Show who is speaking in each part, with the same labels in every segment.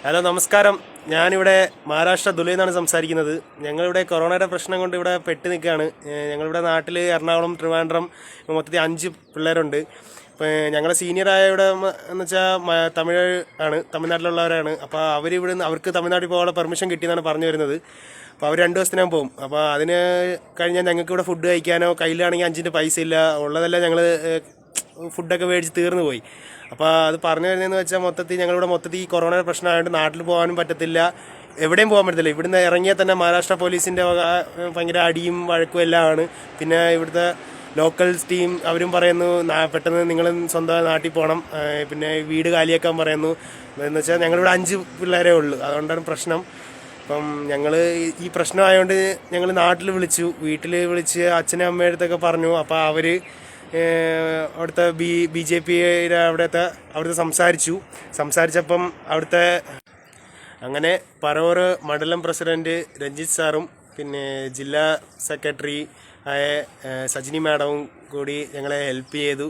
Speaker 1: Hello നമസ്കാരം. ഞാനിവിടെ മഹാരാഷ്ട്ര ധുലയിൽ നിന്നാണ് സംസാരിക്കുന്നത്. ഞങ്ങളിവിടെ കൊറോണയുടെ പ്രശ്നം കൊണ്ട് ഇവിടെ പെട്ട് നിൽക്കുകയാണ്. ഞങ്ങളിവിടെ നാട്ടിൽ എറണാകുളം, ട്രിവാൻഡ്രം മൊത്തത്തിൽ 5 പിള്ളേരുണ്ട്. ഇപ്പോൾ ഞങ്ങളുടെ സീനിയറായ ഇവിടെ എന്ന് വെച്ചാൽ തമിഴ് ആണ്, തമിഴ്നാട്ടിലുള്ളവരാണ്. അപ്പോൾ അവർക്ക് തമിഴ്നാട്ടിൽ പോകാനുള്ള പെർമിഷൻ കിട്ടിയെന്നാണ് പറഞ്ഞു വരുന്നത്. അപ്പോൾ അവർ 2 ദിവസത്തിനകം പോകും. അപ്പോൾ അതിന് കഴിഞ്ഞാൽ ഞങ്ങൾക്ക് ഇവിടെ ഫുഡ് കഴിക്കാനോ, കയ്യിലാണെങ്കിൽ 5 പൈസ ഇല്ല, ഉള്ളതെല്ലാം ഞങ്ങൾ ഫുഡൊക്കെ മേടിച്ച് തീർന്നു പോയി. അപ്പോൾ അത് പറഞ്ഞു വരുന്നതെന്ന് വെച്ചാൽ മൊത്തത്തിൽ ഈ കൊറോണയുടെ പ്രശ്നമായതുകൊണ്ട് നാട്ടിൽ പോകാനും പറ്റത്തില്ല, എവിടെയും പോകാൻ പറ്റത്തില്ല. ഇവിടുന്ന് ഇറങ്ങിയാൽ തന്നെ മഹാരാഷ്ട്ര പോലീസിൻ്റെ ഭയങ്കര അടിയും വഴക്കും എല്ലാം ആണ്. പിന്നെ ഇവിടുത്തെ ലോക്കൽസ് ടീം അവരും പറയുന്നു പെട്ടെന്ന് നിങ്ങൾ സ്വന്തം നാട്ടിൽ പോകണം, പിന്നെ വീട് കാലിയാക്കാൻ പറയുന്നു. എന്ന് വെച്ചാൽ ഞങ്ങളിവിടെ 5 പിള്ളേരേ ഉള്ളൂ, അതുകൊണ്ടാണ് പ്രശ്നം. അപ്പം ഞങ്ങൾ ഈ പ്രശ്നമായതുകൊണ്ട് ഞങ്ങൾ വീട്ടിൽ വിളിച്ച് അച്ഛനും അമ്മയുടെ അടുത്തൊക്കെ പറഞ്ഞു. അപ്പോൾ അവർ അവിടുത്തെ BJP അവിടുത്തെ സംസാരിച്ചപ്പം അവിടുത്തെ അങ്ങനെ പറവൂർ മണ്ഡലം പ്രസിഡന്റ് രഞ്ജിത്ത് സാറും പിന്നെ ജില്ലാ സെക്രട്ടറി ആയ സജിനി മാഡവും കൂടി ഞങ്ങളെ ഹെൽപ്പ് ചെയ്തു.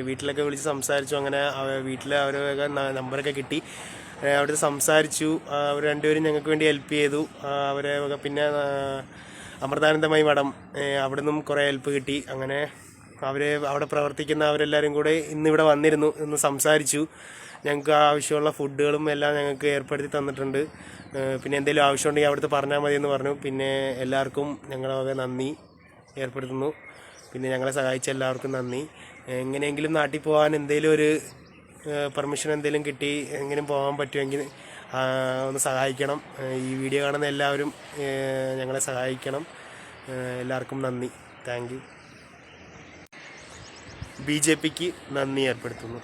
Speaker 1: വീട്ടിലൊക്കെ വിളിച്ച് സംസാരിച്ചു. അങ്ങനെ വീട്ടിൽ അവരൊക്കെ നമ്പറൊക്കെ കിട്ടി, അവിടുത്തെ സംസാരിച്ചു. അവർ രണ്ടുപേരും ഞങ്ങൾക്ക് വേണ്ടി ഹെൽപ്പ് ചെയ്തു. അവരെ പിന്നെ അമൃതാനന്ദമയി മാഡം അവിടെ നിന്നും കുറേ ഹെൽപ്പ് കിട്ടി. അങ്ങനെ അവിടെ പ്രവർത്തിക്കുന്ന അവരെല്ലാവരും കൂടെ ഇന്നിവിടെ വന്നിരുന്നു, ഇന്ന് സംസാരിച്ചു. ഞങ്ങൾക്ക് ആവശ്യമുള്ള ഫുഡുകളും എല്ലാം ഞങ്ങൾക്ക് ഏർപ്പെടുത്തി തന്നിട്ടുണ്ട്. പിന്നെ എന്തെങ്കിലും ആവശ്യമുണ്ടെങ്കിൽ അവിടുത്തെ പറഞ്ഞാൽ മതി എന്ന് പറഞ്ഞു. പിന്നെ എല്ലാവർക്കും ഞങ്ങളെ നന്ദി ഏർപ്പെടുത്തുന്നു. പിന്നെ ഞങ്ങളെ സഹായിച്ച എല്ലാവർക്കും നന്ദി. എങ്ങനെയെങ്കിലും നാട്ടിൽ പോകാൻ എന്തെങ്കിലും ഒരു പെർമിഷൻ എന്തെങ്കിലും കിട്ടി എങ്ങനെയും പോകാൻ പറ്റുമെങ്കിൽ ഒന്ന് സഹായിക്കണം. ഈ വീഡിയോ കാണുന്ന എല്ലാവരും ഞങ്ങളെ സഹായിക്കണം. എല്ലാവർക്കും നന്ദി. Thank you. BJPക്ക് നന്ദി ഏർപ്പെടുത്തുന്നു.